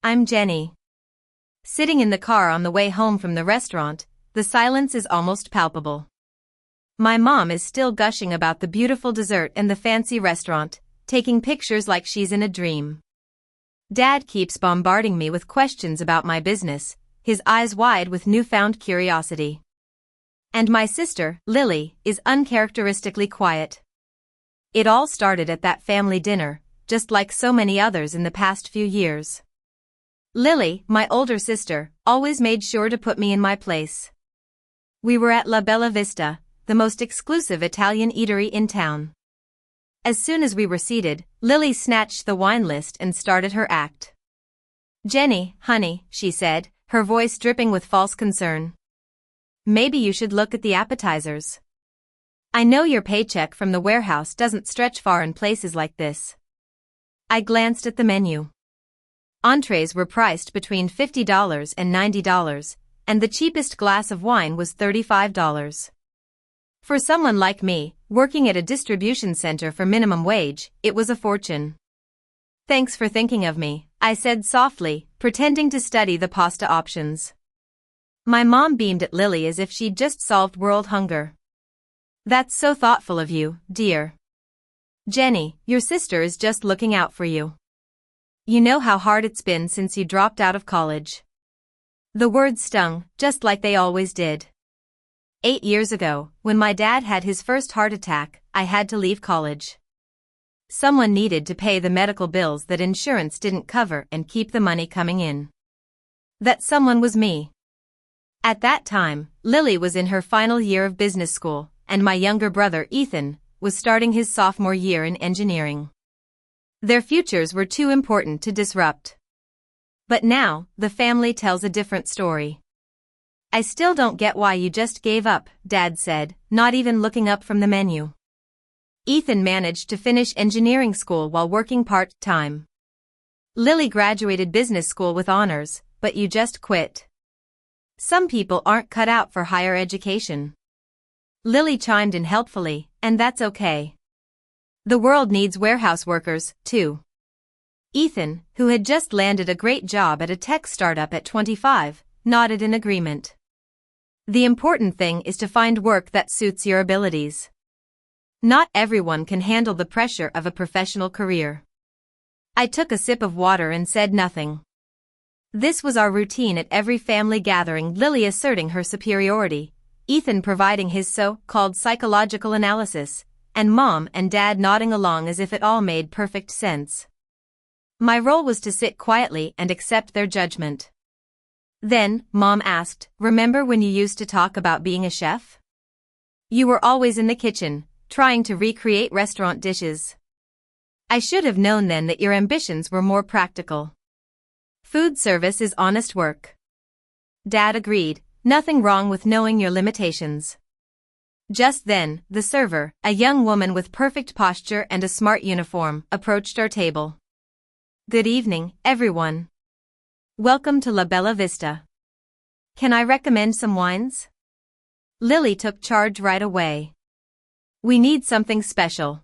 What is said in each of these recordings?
I'm Jenny. Sitting in the car on the way home from the restaurant, the silence is almost palpable. My mom is still gushing about the beautiful dessert and the fancy restaurant, taking pictures like she's in a dream. Dad keeps bombarding me with questions about my business, his eyes wide with newfound curiosity. And my sister, Lily, is uncharacteristically quiet. It all started at that family dinner, just like so many others in the past few years. Lily, my older sister, always made sure to put me in my place. We were at La Bella Vista, the most exclusive Italian eatery in town. As soon as we were seated, Lily snatched the wine list and started her act. "Jenny, honey," she said, her voice dripping with false concern. "Maybe you should look at the appetizers. I know your paycheck from the warehouse doesn't stretch far in places like this." I glanced at the menu. Entrees were priced between $50 and $90, and the cheapest glass of wine was $35. For someone like me, working at a distribution center for minimum wage, it was a fortune. "Thanks for thinking of me," I said softly, pretending to study the pasta options. My mom beamed at Lily as if she'd just solved world hunger. "That's so thoughtful of you, dear. Jenny, your sister is just looking out for you. You know how hard it's been since you dropped out of college." The words stung, just like they always did. 8 years ago, when my dad had his first heart attack, I had to leave college. Someone needed to pay the medical bills that insurance didn't cover and keep the money coming in. That someone was me. At that time, Lily was in her final year of business school, and my younger brother Ethan was starting his sophomore year in engineering. Their futures were too important to disrupt. But now, the family tells a different story. "I still don't get why you just gave up," Dad said, not even looking up from the menu. "Ethan managed to finish engineering school while working part-time. Lily graduated business school with honors, but you just quit. Some people aren't cut out for higher education." Lily chimed in helpfully, "And that's okay. The world needs warehouse workers, too." Ethan, who had just landed a great job at a tech startup at 25, nodded in agreement. "The important thing is to find work that suits your abilities. Not everyone can handle the pressure of a professional career." I took a sip of water and said nothing. This was our routine at every family gathering, Lily asserting her superiority, Ethan providing his so-called psychological analysis, and Mom and Dad nodding along as if it all made perfect sense. My role was to sit quietly and accept their judgment. Then, Mom asked, "Remember when you used to talk about being a chef? You were always in the kitchen, trying to recreate restaurant dishes. I should have known then that your ambitions were more practical. Food service is honest work." Dad agreed, "Nothing wrong with knowing your limitations." Just then, the server, a young woman with perfect posture and a smart uniform, approached our table. "Good evening, everyone. Welcome to La Bella Vista. Can I recommend some wines?" Lily took charge right away. "We need something special.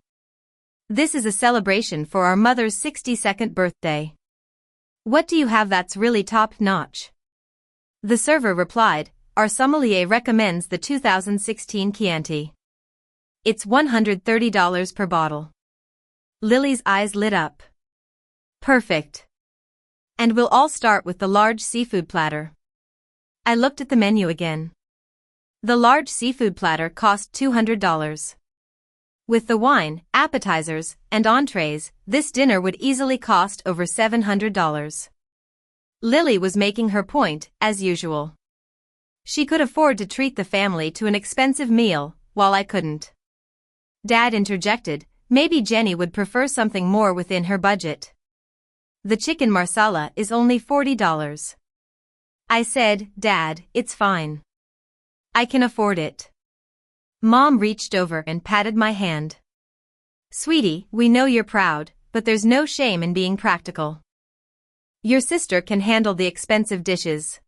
This is a celebration for our mother's 62nd birthday. What do you have that's really top-notch?" The server replied, "Our sommelier recommends the 2016 Chianti. It's $130 per bottle." Lily's eyes lit up. "Perfect. And we'll all start with the large seafood platter." I looked at the menu again. The large seafood platter cost $200. With the wine, appetizers, and entrees, this dinner would easily cost over $700. Lily was making her point, as usual. She could afford to treat the family to an expensive meal, while I couldn't. Dad interjected, "Maybe Jenny would prefer something more within her budget. The chicken marsala is only $40. I said, "Dad, it's fine. I can afford it." Mom reached over and patted my hand. "Sweetie, we know you're proud, but there's no shame in being practical. Your sister can handle the expensive dishes.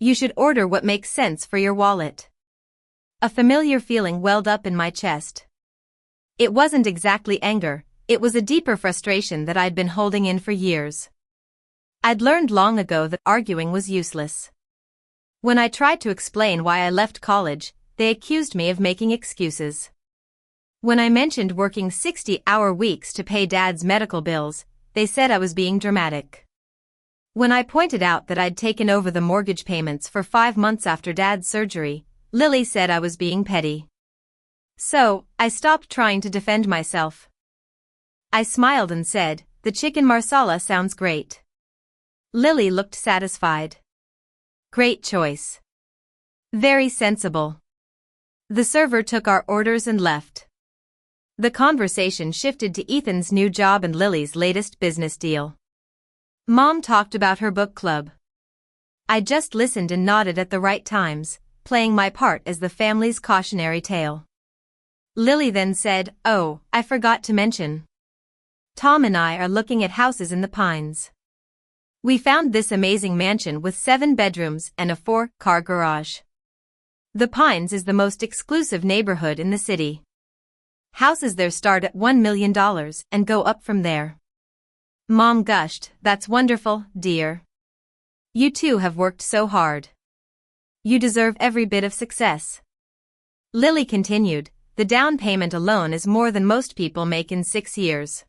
You should order what makes sense for your wallet." A familiar feeling welled up in my chest. It wasn't exactly anger, it was a deeper frustration that I'd been holding in for years. I'd learned long ago that arguing was useless. When I tried to explain why I left college, they accused me of making excuses. When I mentioned working 60-hour weeks to pay Dad's medical bills, they said I was being dramatic. When I pointed out that I'd taken over the mortgage payments for 5 months after Dad's surgery, Lily said I was being petty. So, I stopped trying to defend myself. I smiled and said, "The chicken marsala sounds great." Lily looked satisfied. "Great choice. Very sensible." The server took our orders and left. The conversation shifted to Ethan's new job and Lily's latest business deal. Mom talked about her book club. I just listened and nodded at the right times, playing my part as the family's cautionary tale. Lily then said, "Oh, I forgot to mention. Tom and I are looking at houses in the Pines. We found this amazing mansion with 7 bedrooms and a 4-car garage. The Pines is the most exclusive neighborhood in the city. Houses there start at $1 million and go up from there." Mom gushed, "That's wonderful, dear. You two have worked so hard. You deserve every bit of success." Lily continued, "The down payment alone is more than most people make in 6 years.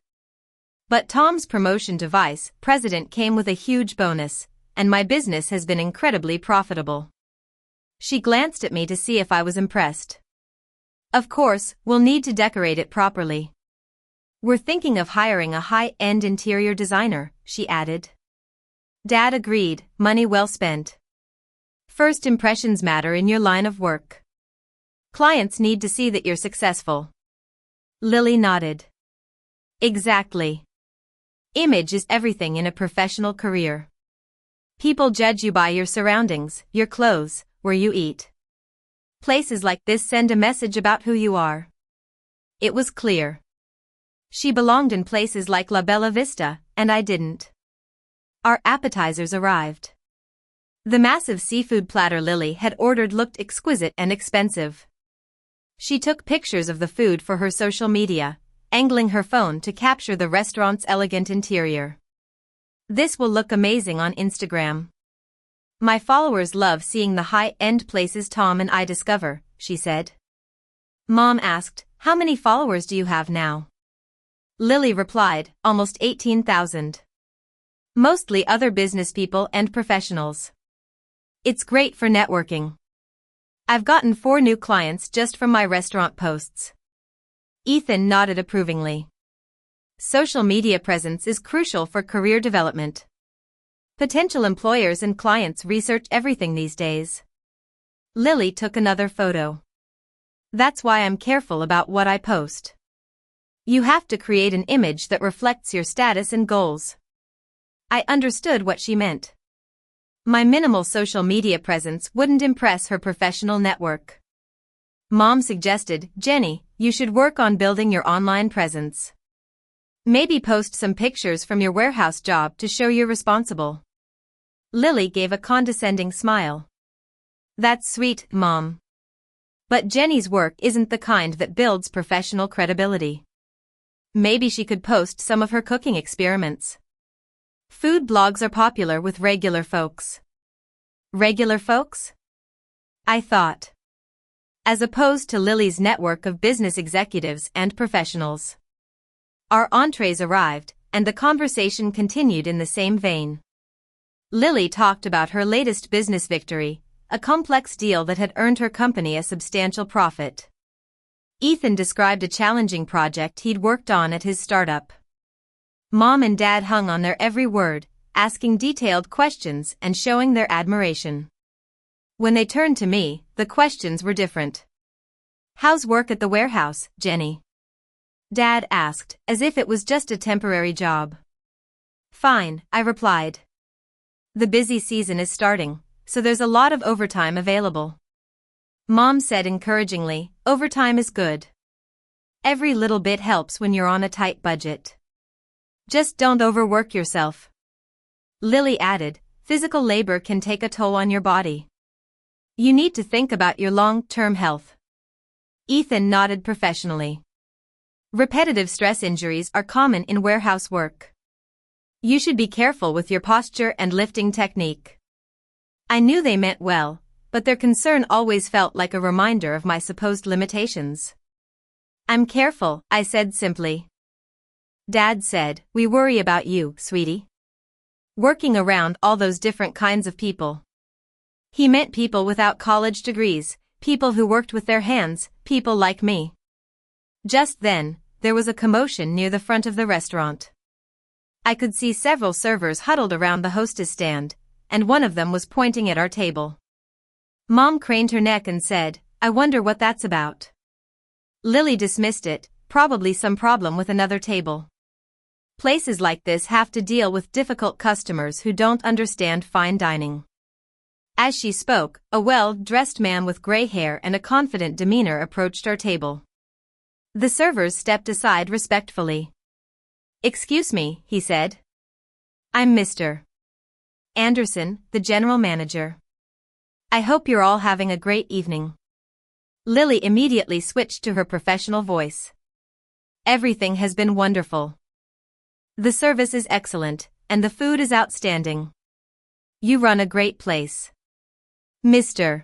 But Tom's promotion to vice president came with a huge bonus, and my business has been incredibly profitable." She glanced at me to see if I was impressed. "Of course, we'll need to decorate it properly. We're thinking of hiring a high-end interior designer," she added. Dad agreed, "Money well spent. First impressions matter in your line of work. Clients need to see that you're successful." Lily nodded. "Exactly. Image is everything in a professional career. People judge you by your surroundings, your clothes, where you eat. Places like this send a message about who you are." It was clear. She belonged in places like La Bella Vista, and I didn't. Our appetizers arrived. The massive seafood platter Lily had ordered looked exquisite and expensive. She took pictures of the food for her social media, angling her phone to capture the restaurant's elegant interior. "This will look amazing on Instagram. My followers love seeing the high-end places Tom and I discover," she said. Mom asked, "How many followers do you have now?" Lily replied, "Almost 18,000. Mostly other business people and professionals. It's great for networking. I've gotten 4 new clients just from my restaurant posts." Ethan nodded approvingly. Social media presence is crucial for career development. Potential employers and clients research everything these days. Lily took another photo. "That's why I'm careful about what I post. You have to create an image that reflects your status and goals." I understood what she meant. My minimal social media presence wouldn't impress her professional network. Mom suggested, "Jenny, you should work on building your online presence. Maybe post some pictures from your warehouse job to show you're responsible." Lily gave a condescending smile. "That's sweet, Mom. But Jenny's work isn't the kind that builds professional credibility. Maybe she could post some of her cooking experiments." Food blogs are popular with regular folks. Regular folks? I thought. As opposed to Lily's network of business executives and professionals. Our entrees arrived, and the conversation continued in the same vein. Lily talked about her latest business victory, a complex deal that had earned her company a substantial profit. Ethan described a challenging project he'd worked on at his startup. Mom and Dad hung on their every word, asking detailed questions and showing their admiration. When they turned to me, the questions were different. "How's work at the warehouse, Jenny?" Dad asked, as if it was just a temporary job. "Fine," I replied. "The busy season is starting, so there's a lot of overtime available." Mom said encouragingly, "Overtime is good. Every little bit helps when you're on a tight budget. Just don't overwork yourself." Lily added, "Physical labor can take a toll on your body. You need to think about your long-term health." Ethan nodded professionally. Repetitive stress injuries are common in warehouse work. You should be careful with your posture and lifting technique. I knew they meant well, but their concern always felt like a reminder of my supposed limitations. I'm careful, I said simply. Dad said, we worry about you, sweetie. Working around all those different kinds of people. He meant people without college degrees, people who worked with their hands, people like me. Just then, there was a commotion near the front of the restaurant. I could see several servers huddled around the hostess stand, and one of them was pointing at our table. Mom craned her neck and said, I wonder what that's about. Lily dismissed it, probably some problem with another table. Places like this have to deal with difficult customers who don't understand fine dining. As she spoke, a well-dressed man with gray hair and a confident demeanor approached our table. The servers stepped aside respectfully. Excuse me, he said. I'm Mr. Anderson, the general manager. I hope you're all having a great evening. Lily immediately switched to her professional voice. Everything has been wonderful. The service is excellent, and the food is outstanding. You run a great place. Mr.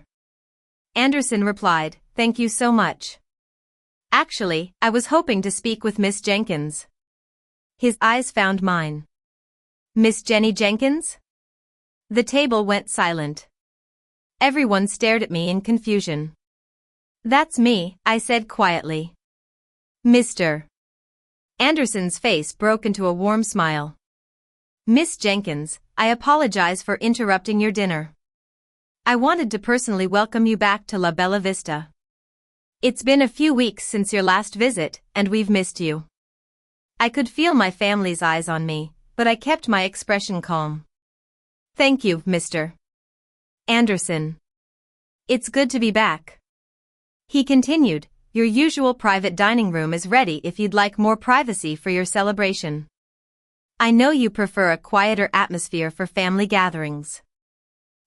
Anderson replied, thank you so much. Actually, I was hoping to speak with Miss Jenkins. His eyes found mine. Miss Jenny Jenkins? The table went silent. Everyone stared at me in confusion. That's me, I said quietly. Mr. Anderson's face broke into a warm smile. Miss Jenkins, I apologize for interrupting your dinner. I wanted to personally welcome you back to La Bella Vista. It's been a few weeks since your last visit, and we've missed you. I could feel my family's eyes on me, but I kept my expression calm. Thank you, Mr. Anderson. It's good to be back. He continued, your usual private dining room is ready if you'd like more privacy for your celebration. I know you prefer a quieter atmosphere for family gatherings.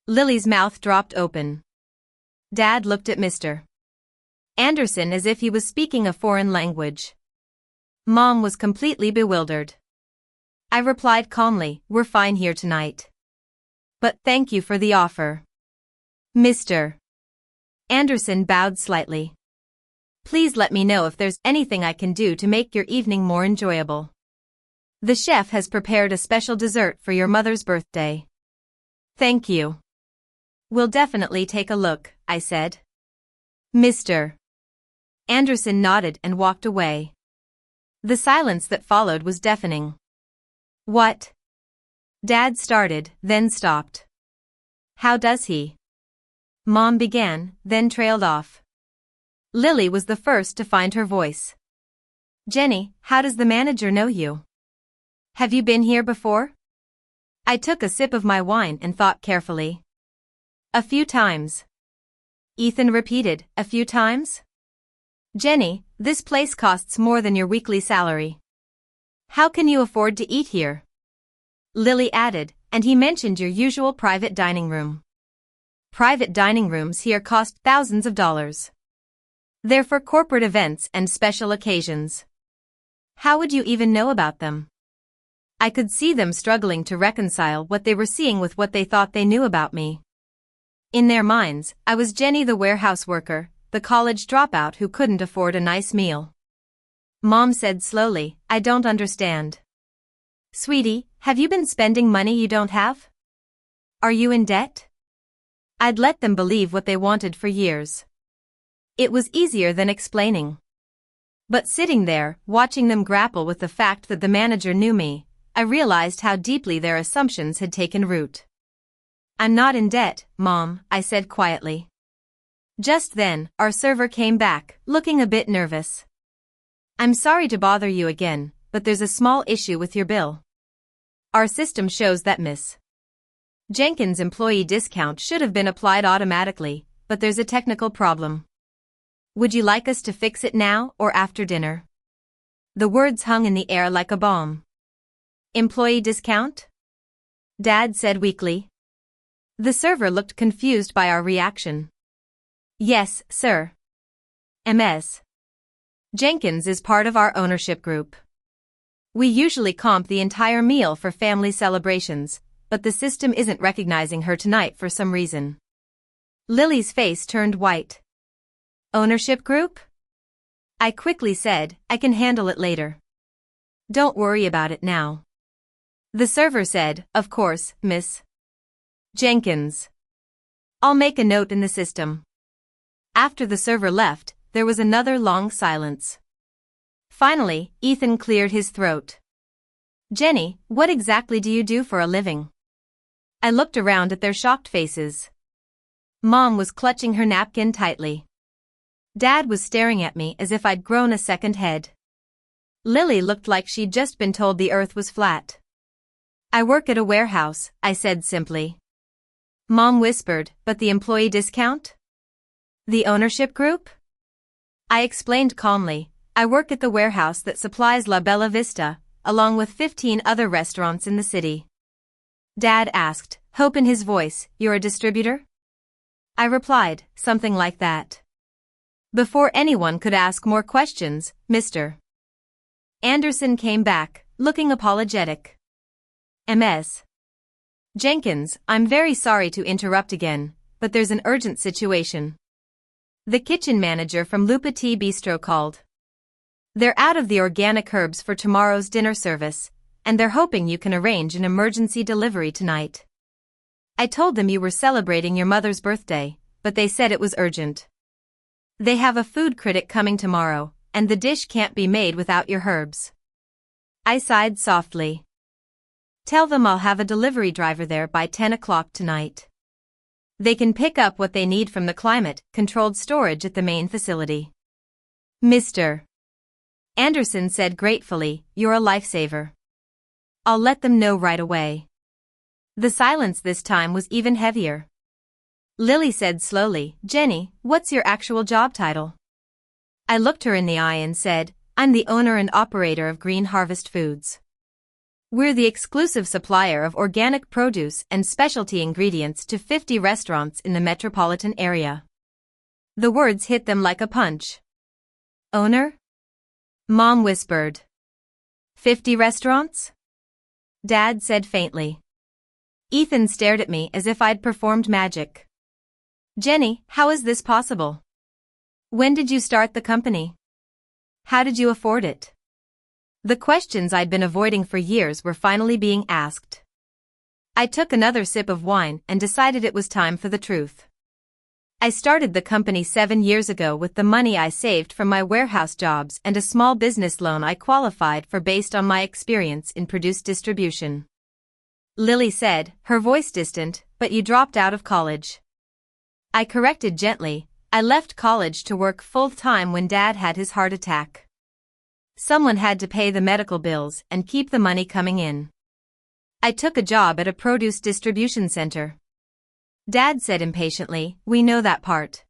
Lily's mouth dropped open. Dad looked at Mr. Anderson as if he was speaking a foreign language. Mom was completely bewildered. I replied calmly, we're fine here tonight. But thank you for the offer. Mr. Anderson bowed slightly. Please let me know if there's anything I can do to make your evening more enjoyable. The chef has prepared a special dessert for your mother's birthday. Thank you. We'll definitely take a look, I said. Mr. Anderson nodded and walked away. The silence that followed was deafening. What? Dad started, then stopped. How does he? Mom began, then trailed off. Lily was the first to find her voice. Jenny, how does the manager know you? Have you been here before? I took a sip of my wine and thought carefully. A few times. Ethan repeated, a few times? Jenny, this place costs more than your weekly salary. How can you afford to eat here? Lily added, and he mentioned your usual private dining room. Private dining rooms here cost thousands of dollars. They're for corporate events and special occasions. How would you even know about them? I could see them struggling to reconcile what they were seeing with what they thought they knew about me. In their minds, I was Jenny the warehouse worker, the college dropout who couldn't afford a nice meal. Mom said slowly, I don't understand. Sweetie, have you been spending money you don't have? Are you in debt? I'd let them believe what they wanted for years. It was easier than explaining. But sitting there, watching them grapple with the fact that the manager knew me, I realized how deeply their assumptions had taken root. I'm not in debt, Mom, I said quietly. Just then, our server came back, looking a bit nervous. I'm sorry to bother you again, but there's a small issue with your bill. Our system shows that Miss Jenkins' employee discount should have been applied automatically, but there's a technical problem. Would you like us to fix it now or after dinner? The words hung in the air like a bomb. Employee discount? Dad said weakly. The server looked confused by our reaction. Yes, sir. Ms. Jenkins is part of our ownership group. We usually comp the entire meal for family celebrations, but the system isn't recognizing her tonight for some reason. Lily's face turned white. Ownership group? I quickly said, I can handle it later. Don't worry about it now. The server said, of course, Miss Jenkins. I'll make a note in the system. After the server left, there was another long silence. Finally, Ethan cleared his throat. Jenny, what exactly do you do for a living? I looked around at their shocked faces. Mom was clutching her napkin tightly. Dad was staring at me as if I'd grown a second head. Lily looked like she'd just been told the earth was flat. I work at a warehouse, I said simply. Mom whispered, but the employee discount? The ownership group? I explained calmly, I work at the warehouse that supplies La Bella Vista, along with 15 other restaurants in the city. Dad asked, hope in his voice, you're a distributor? I replied, something like that. Before anyone could ask more questions, Mr. Anderson came back, looking apologetic. Ms. Jenkins, I'm very sorry to interrupt again, but there's an urgent situation. The kitchen manager from Le Petit Bistro called. They're out of the organic herbs for tomorrow's dinner service, and they're hoping you can arrange an emergency delivery tonight. I told them you were celebrating your mother's birthday, but they said it was urgent. They have a food critic coming tomorrow, and the dish can't be made without your herbs. I sighed softly. Tell them I'll have a delivery driver there by 10 o'clock tonight. They can pick up what they need from the climate-controlled storage at the main facility. Mr. Anderson said gratefully, you're a lifesaver. I'll let them know right away. The silence this time was even heavier. Lily said slowly, Jenny, what's your actual job title? I looked her in the eye and said, I'm the owner and operator of Green Harvest Foods. We're the exclusive supplier of organic produce and specialty ingredients to 50 restaurants in the metropolitan area. The words hit them like a punch. Owner? Mom whispered. 50 restaurants? Dad said faintly. Ethan stared at me as if I'd performed magic. Jenny, how is this possible? When did you start the company? How did you afford it? The questions I'd been avoiding for years were finally being asked. I took another sip of wine and decided it was time for the truth. I started the company 7 years ago with the money I saved from my warehouse jobs and a small business loan I qualified for based on my experience in produce distribution. Lily said, her voice distant, but you dropped out of college. I corrected gently, I left college to work full-time when Dad had his heart attack. Someone had to pay the medical bills and keep the money coming in. I took a job at a produce distribution center. Dad said impatiently, we know that part.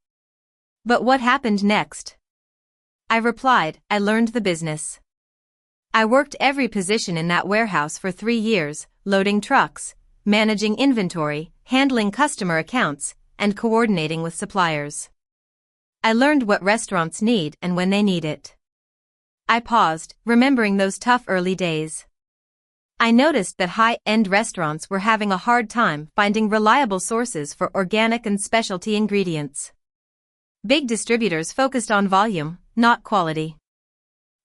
But what happened next? I replied, I learned the business. I worked every position in that warehouse for 3 years, loading trucks, managing inventory, handling customer accounts, and coordinating with suppliers. I learned what restaurants need and when they need it. I paused, remembering those tough early days. I noticed that high-end restaurants were having a hard time finding reliable sources for organic and specialty ingredients. Big distributors focused on volume, not quality.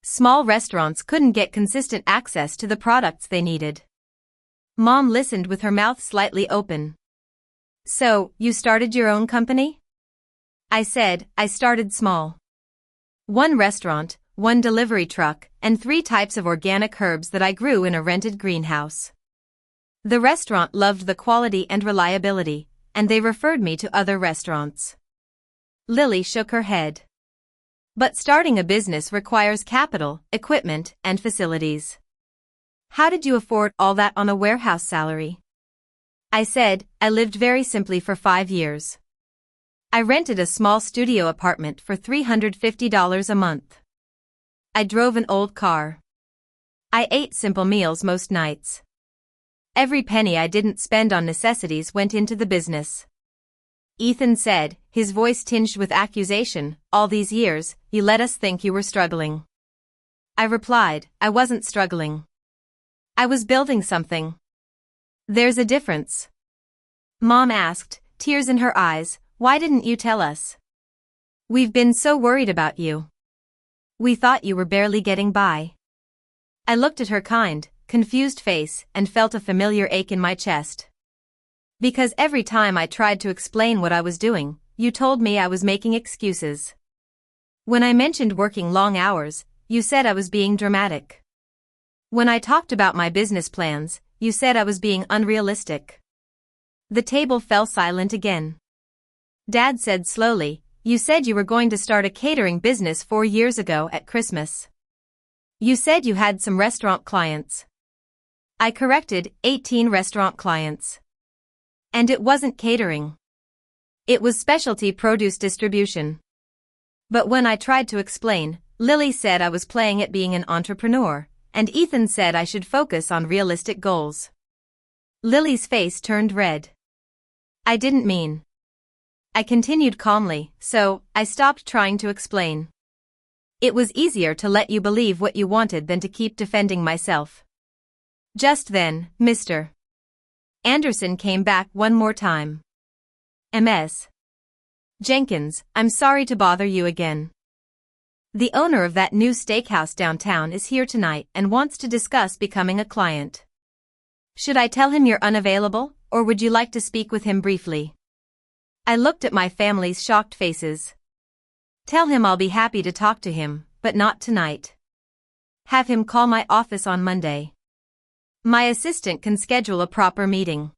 Small restaurants couldn't get consistent access to the products they needed. Mom listened with her mouth slightly open. So, you started your own company? I said, I started small. 1 restaurant, 1 delivery truck, and 3 types of organic herbs that I grew in a rented greenhouse. The restaurant loved the quality and reliability, and they referred me to other restaurants. Lily shook her head. But starting a business requires capital, equipment, and facilities. How did you afford all that on a warehouse salary? I said, I lived very simply for 5 years. I rented a small studio apartment for $350 a month. I drove an old car. I ate simple meals most nights. Every penny I didn't spend on necessities went into the business. Ethan said, his voice tinged with accusation, all these years, you let us think you were struggling. I replied, I wasn't struggling. I was building something. There's a difference. Mom asked, tears in her eyes, why didn't you tell us? We've been so worried about you. We thought you were barely getting by. I looked at her kind, confused face and felt a familiar ache in my chest. Because every time I tried to explain what I was doing, you told me I was making excuses. When I mentioned working long hours, you said I was being dramatic. When I talked about my business plans, you said I was being unrealistic. The table fell silent again. Dad said slowly, you said you were going to start a catering business 4 years ago at Christmas. You said you had some restaurant clients. I corrected, 18 restaurant clients. And it wasn't catering. It was specialty produce distribution. But when I tried to explain, Lily said I was playing at being an entrepreneur, and Ethan said I should focus on realistic goals. Lily's face turned red. I didn't mean. I continued calmly, so I stopped trying to explain. It was easier to let you believe what you wanted than to keep defending myself. Just then, Mr. Anderson came back one more time. Ms. Jenkins, I'm sorry to bother you again. The owner of that new steakhouse downtown is here tonight and wants to discuss becoming a client. Should I tell him you're unavailable, or would you like to speak with him briefly? I looked at my family's shocked faces. Tell him I'll be happy to talk to him, but not tonight. Have him call my office on Monday. My assistant can schedule a proper meeting.